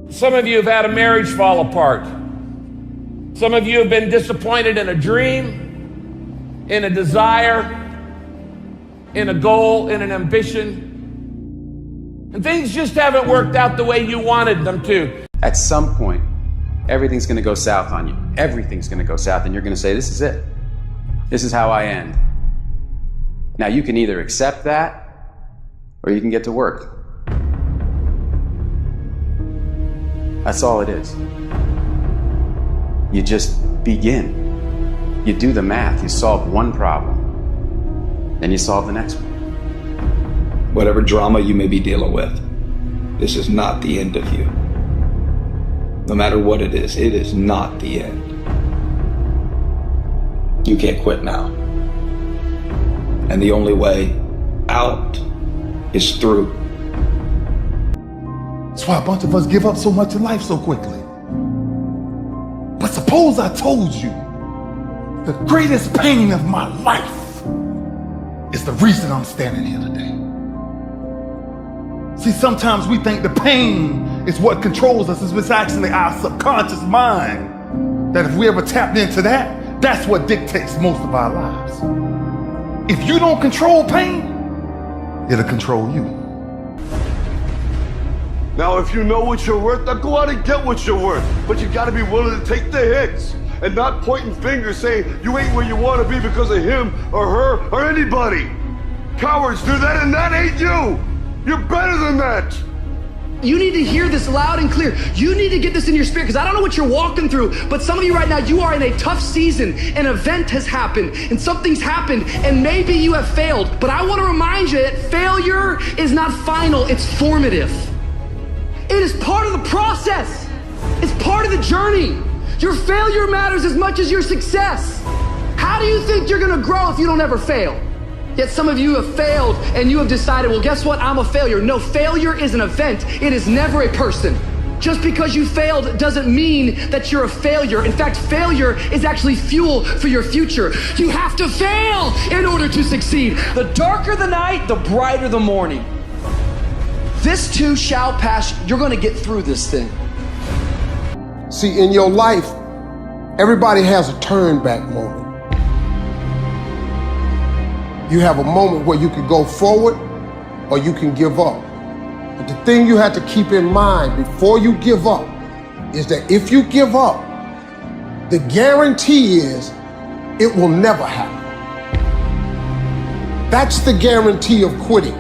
Some of you have had a marriage fall apart. Some of you have been disappointed in a dream, in a desire, in a goal, in an ambition. And things just haven't worked out the way you wanted them to. At some point, everything's going to go south on you. Everything's going to go south, and you're going to say, this is it. This is how I end. Now, you can either accept that, or you can get to work. That's all it is. You just begin. You do the math. You solve one problem, then you solve the next one. Whatever drama you may be dealing with, this is not the end of you. No matter what it is not the end. You can't quit now. And the only way out is through. That's why a bunch of us give up so much in life so quickly. But suppose I told you the greatest pain of my life is the reason I'm standing here today. See, sometimes we think the pain is what controls us. It's actually our subconscious mind that if we ever tapped into that, that's what dictates most of our lives. If you don't control pain, it'll control you. Now, if you know what you're worth, now go out and get what you're worth. But you gotta be willing to take the hits and not pointing fingers saying you ain't where you wanna be because of him or her or anybody. Cowards do that, and that ain't you. You're better than that. You need to hear this loud and clear. You need to get this in your spirit, because I don't know what you're walking through, but some of you right now, you are in a tough season. An event has happened and something's happened, and maybe you have failed. But I want to remind you that failure is not final, it's formative. It is part of the process. It's part of the journey. Your failure matters as much as your success. How do you think you're gonna grow if you don't ever fail? Yet some of you have failed and you have decided, well, guess what? I'm a failure. No, failure is an event. It is never a person. Just because you failed doesn't mean that you're a failure. In fact, failure is actually fuel for your future. You have to fail in order to succeed. The darker the night, the brighter the morning. This too shall pass. You're going to get through this thing. See, in your life, everybody has a turn back moment. You have a moment where you can go forward or you can give up. But the thing you have to keep in mind before you give up is that if you give up, the guarantee is it will never happen. That's the guarantee of quitting,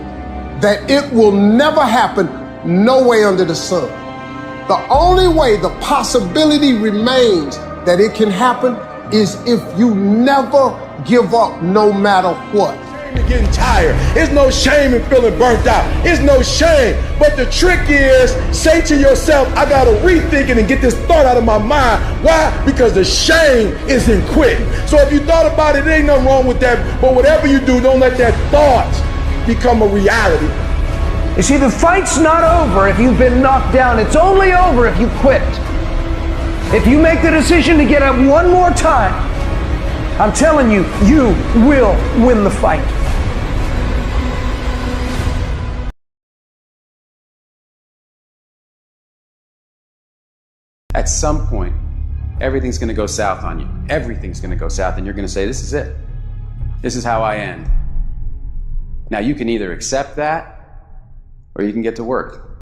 that it will never happen, no way under the sun. The only way the possibility remains that it can happen is if you never give up, no matter what. You're getting tired. There's no shame in feeling burnt out. It's no shame. But the trick is, say to yourself, I gotta rethink it and get this thought out of my mind. Why? Because the shame is in quitting. So if you thought about it, there ain't nothing wrong with that. But whatever you do, don't let that thought become a reality. You see, the fight's not over if you've been knocked down. It's only over if you quit. If you make the decision to get up one more time, I'm telling you, you will win the fight. At some point, everything's going to go south on you. Everything's going to go south, and you're going to say, this is it. This is how I end. Now, you can either accept that, or you can get to work.